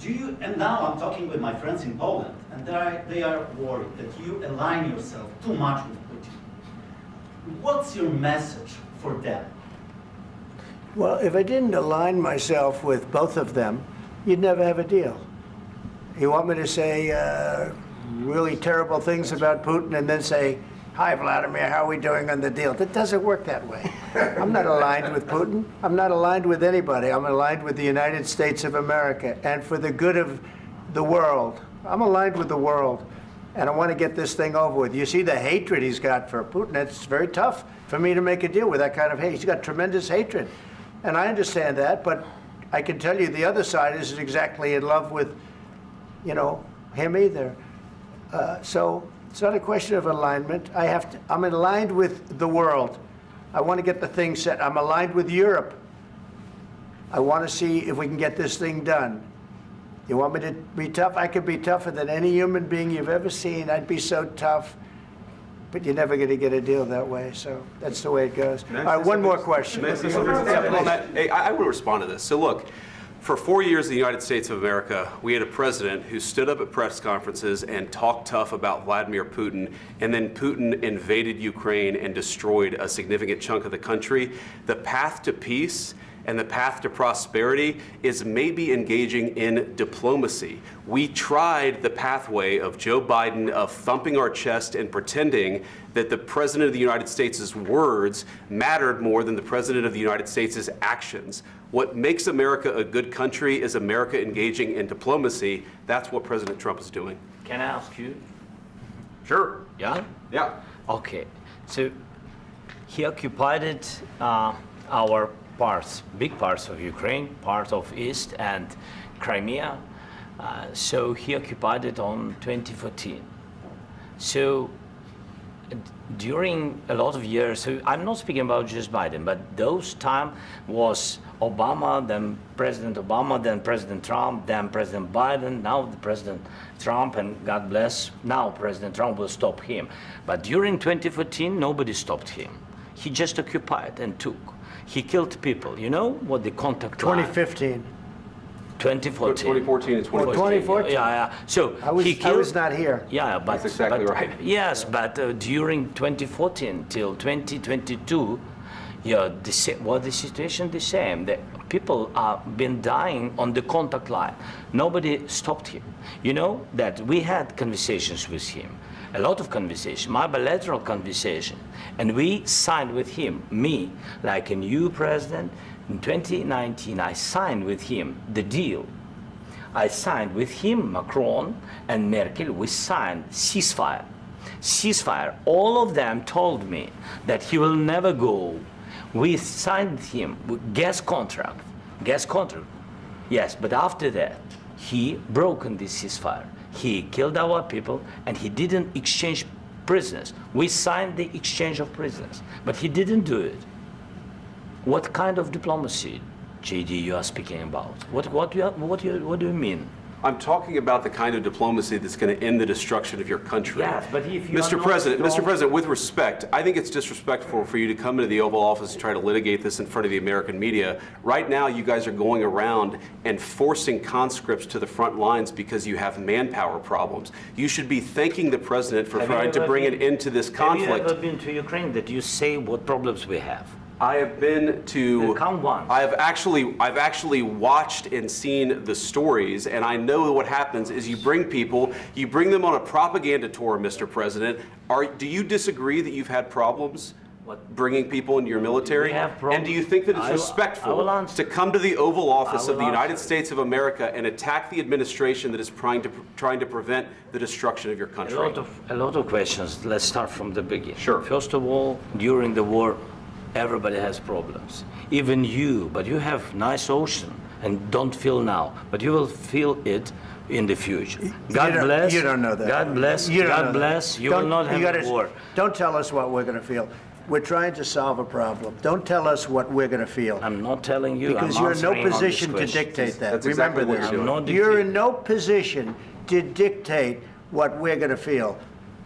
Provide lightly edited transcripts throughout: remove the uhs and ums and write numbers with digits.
And now I'm talking with my friends in Poland, and they are worried that you align yourself too much with Putin. What's your message for them? Well, if I didn't align myself with both of them, you'd never have a deal. You want me to say really terrible things about Putin and then say, "Hi, Vladimir, how are we doing on the deal?" That doesn't work that way. I'm not aligned with Putin. I'm not aligned with anybody. I'm aligned with the United States of America. And for the good of the world, I'm aligned with the world. And I want to get this thing over with. You see the hatred he's got for Putin. It's very tough for me to make a deal with that kind of hate. He's got tremendous hatred. And I understand that, but I can tell you the other side isn't exactly in love with, him either. So it's not a question of alignment. I'm aligned with the world. I want to get the thing set. I'm aligned with Europe. I want to see if we can get this thing done. You want me to be tough? I could be tougher than any human being you've ever seen. I'd be so tough. But you're never going to get a deal that way. So that's the way it goes. All right, one more question. I want to respond to this. So look, for 4 years in the United States of America, we had a president who stood up at press conferences and talked tough about Vladimir Putin, and then Putin invaded Ukraine and destroyed a significant chunk of the country. The path to peace and the path to prosperity is maybe engaging in diplomacy. We tried the pathway of Joe Biden of thumping our chest and pretending that the President of the United States' words mattered more than the President of the United States' actions. What makes America a good country is America engaging in diplomacy. That's what President Trump is doing. Can I ask you? Sure. Yeah? Yeah. Okay. So he occupied our parts, big parts of Ukraine, part of East and Crimea. So he occupied it on 2014. So during a lot of years, so I'm not speaking about just Biden, but those time was Obama, then President Obama, then President Trump, then President Biden, now the President Trump, and God bless, now President Trump will stop him. But during 2014, nobody stopped him. He just occupied and took. He killed people. You know what the contact 2015. 2014. 2014 and 2015. 2014. Yeah. So I was not here. Yeah, but that's exactly right. Yes, but during 2014 till 2022, the situation the same. The people have been dying on the contact line. Nobody stopped him. You know that we had conversations with him, a lot of conversation, my bilateral conversation, and we signed with him, me, like a new president. In 2019, I signed with him the deal. I signed with him, Macron and Merkel, we signed ceasefire. Ceasefire. All of them told me that he will never go. We signed with him with gas contract. Yes, but after that, he broken this ceasefire. He killed our people and he didn't exchange prisoners. We signed the exchange of prisoners, but he didn't do it. What kind of diplomacy, JD, you are speaking about? What do you mean? I'm talking about the kind of diplomacy that's going to end the destruction of your country. Yes, but if you Mr. President, with respect, I think it's disrespectful for you to come into the Oval Office and try to litigate this in front of the American media. Right now, you guys are going around and forcing conscripts to the front lines because you have manpower problems. You should be thanking the President for trying to bring an end to this conflict. Have you ever been to Ukraine that you say what problems we have? I have been to. Count one. I've actually watched and seen the stories, and I know what happens is you bring them on a propaganda tour, Mr. President. Do you disagree that you've had problems bringing people into your military? And do you think that it's respectful to come to the Oval Office of the United States of America and attack the administration that is trying to prevent the destruction of your country? A lot of questions. Let's start from the beginning. Sure. First of all, during the war, everybody has problems, even you, but you have nice ocean and don't feel now, but you will feel it in the future. God bless. You don't know that. God bless. God bless. You will not have a war. Don't tell us what we're going to feel. We're trying to solve a problem. Don't tell us what we're going to feel. I'm not telling you. Because you're in no position to dictate that. That's Remember exactly what this. You're in no position to dictate what we're going to feel.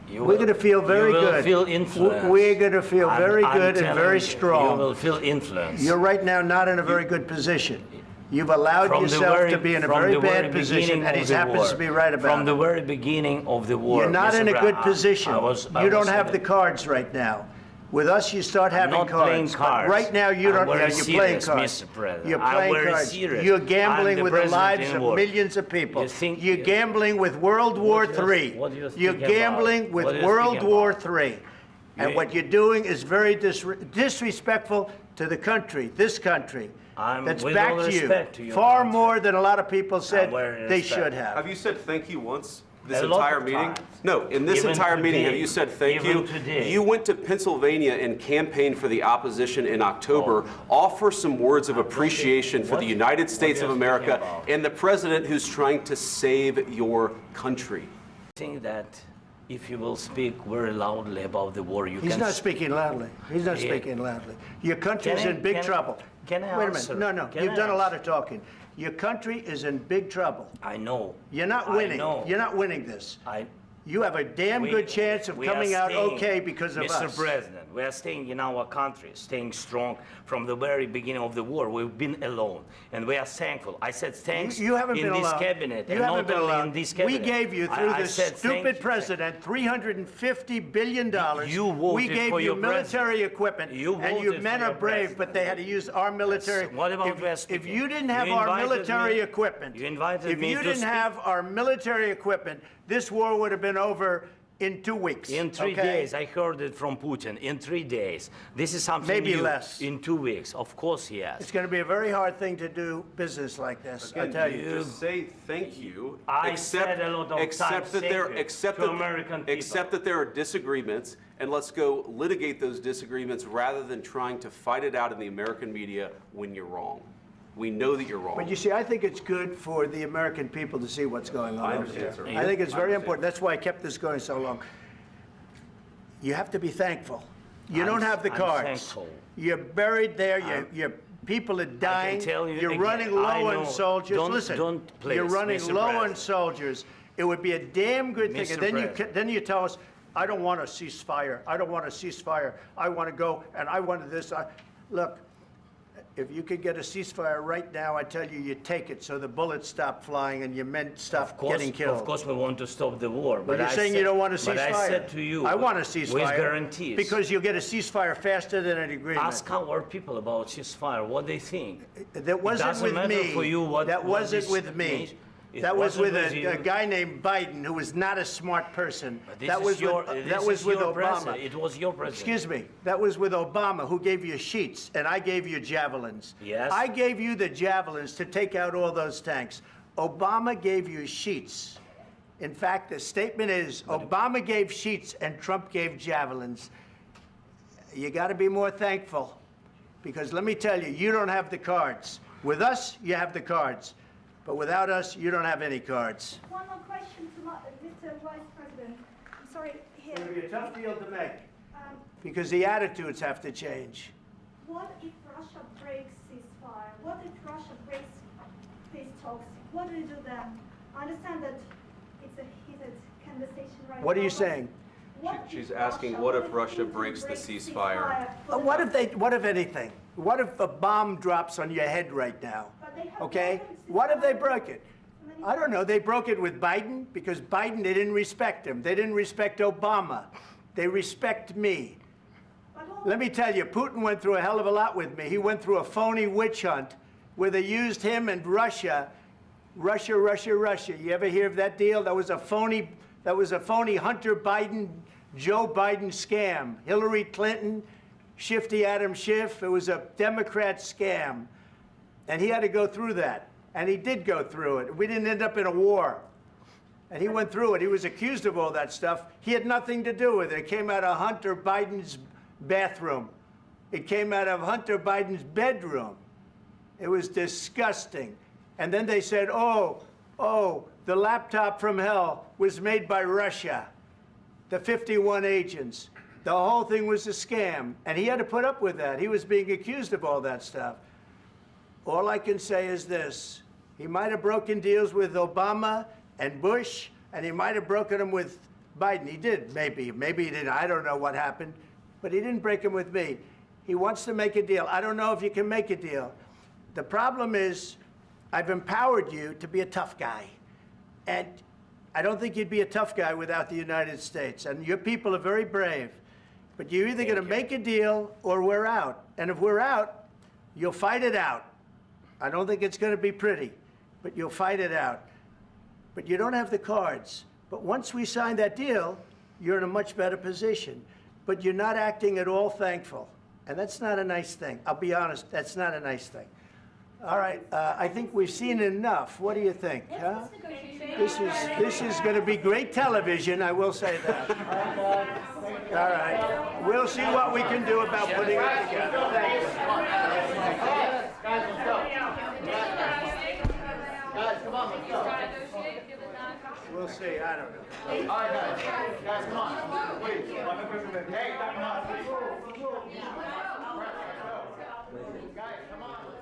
We're going to feel very good. You will feel influence. We're going to feel very good and very strong. You will feel influence. You're right now not in a very good position. You've allowed From the yourself very- to be in a from very the very bad position, beginning and of he the happens war. to be right about From it. the very beginning of the war. You're not Mr. in a Brown, good position. I You don't was have in the a- cards right now. With us, you start I'm having not playing cards. But cards. right now, you I'm don't. very You're playing serious, cards. Mr. President. You're I'm playing very cards. serious. You're I'm gambling the with the president lives in of war. millions of people. You think- You're gambling with World War III. what do you You're think about? gambling with What do you World think War about? III. And You- what you're doing is very disrespectful to the country, this country. That's with all backed respect to you your far country. more than a lot of people said very they respect. should have. Have you said thank you once this A lot entire of meeting? times. No, in this Even entire meeting, today. have you said thank Even you? today. You went to Pennsylvania and campaigned for the opposition in October. Offer some words of appreciation for what- the United what States are of you America speaking about? and the president who's trying to save your country. I think that if you will speak very loudly about the war, you He's can... not speaking loudly. He's not Yeah. speaking loudly. Your country's Can I- in big can- trouble. can I Wait answer? a minute. No. Can You've I done a lot answer? of talking. Your country is in big trouble. I know. You're not I winning. know. You're not winning this. I, You have a damn we- good chance of we are coming out staying, okay because of Mr. us. President, we are staying in our country, staying strong from the very beginning of the war. We've been alone, and we are thankful. I said thanks You haven't in been this alone. cabinet, You and haven't not been only alone. in this We cabinet. gave you, through I this said thank stupid you. president, $350 billion. You voted We gave for you your military president. equipment, You and your voted men for are your brave, president. but they had to use our military. What about if, West if speaking? you didn't have You our invited military me- equipment, you invited if me you to didn't speak. have our military equipment, this war would have been over in 2 weeks. In 3 okay? days, I heard it from Putin. In 3 days, this is something Maybe new. less. In 2 weeks, of course, yes. It's going to be a very hard thing to do business like this. I tell you. Just say thank you. I said a lot of except times that thank there, you except to that, American people. except that there are disagreements, and let's go litigate those disagreements rather than trying to fight it out in the American media when you're wrong. We know that you're wrong. But you see, I think it's good for the American people to see what's going on. I over understand, there. sir. I think it's I very understand. important. That's why I kept this going so long. You have to be thankful. You don't have the I'm cards. thankful. You're buried there. Your people are dying. tell you You're again, running I low know. on soldiers. Don't- Listen, don't, please, you're running Mr. low on President. soldiers. It would be a damn good thing. Mr. And then President. then you tell us, I don't want a ceasefire. I don't want a ceasefire. I want to go and I want this. Look. If you could get a ceasefire right now, I tell you, you take it so the bullets stop flying and your men stop getting killed. Of course, we want to stop the war. But you're saying you don't want a ceasefire. But I said to you, I want a ceasefire. with guarantees. Because you'll get a ceasefire faster than an agreement. Ask our people about ceasefire, what they think. That wasn't doesn't with matter me. for you what- that what wasn't this with me. means. It That was wasn't with with you. a guy named Biden, who was not a smart person. But this That is was your, with, this that was is with your Obama. president. It was your president. Excuse me. That was with Obama, who gave you sheets, and I gave you javelins. Yes. I gave you the javelins to take out all those tanks. Obama gave you sheets. In fact, the statement is Obama gave sheets and Trump gave javelins. You got to be more thankful, because let me tell you, you don't have the cards. With us, you have the cards. But without us, you don't have any cards. One more question to Mr. Vice President. I'm sorry, here. It's going to be a tough deal to make, Um, because the attitudes have to change. what if Russia breaks ceasefire? What if Russia breaks peace talks? What do you do then? I understand that it's a heated conversation right now. What are you but saying? what She's if asking, what if Russia Putin breaks the breaks ceasefire? for What the- if anything? What if a bomb drops on your head right now? But they have Okay? broken What if they ceasefire broke it? many I don't know. They broke it with Biden because Biden, they didn't respect him. They didn't respect Obama. They respect me. But all- Let me tell you, Putin went through a hell of a lot with me. He went through a phony witch hunt where they used him and Russia. Russia. You ever hear of that deal? That was a phony Hunter Biden, Joe Biden scam. Hillary Clinton, Shifty Adam Schiff. It was a Democrat scam. And he had to go through that. And he did go through it. We didn't end up in a war. And he went through it. He was accused of all that stuff. He had nothing to do with it. It came out of Hunter Biden's bathroom. It came out of Hunter Biden's bedroom. It was disgusting. And then they said, oh, the laptop from hell was made by Russia, the 51 agents. The whole thing was a scam. And he had to put up with that. He was being accused of all that stuff. All I can say is this. He might have broken deals with Obama and Bush, and he might have broken them with Biden. He did, maybe. Maybe he didn't. I don't know what happened. But he didn't break them with me. He wants to make a deal. I don't know if you can make a deal. The problem is I've empowered you to be a tough guy. And I don't think you'd be a tough guy without the United States. And your people are very brave. But you're either going to make a deal or we're out. And if we're out, you'll fight it out. I don't think it's going to be pretty, but you'll fight it out. But you don't have the cards. But once we sign that deal, you're in a much better position. But you're not acting at all thankful. And that's not a nice thing. I'll be honest, that's not a nice thing. All right, I think we've seen enough. What do you think? Huh? This is going to be great television, I will say that. All right. We'll see what we can do about putting it together. Thank you. Guys, let's go. Guys, come on, let's go. We'll see, I don't know. All right, guys. Guys, come on. Please. Hey, come on. Guys, come on.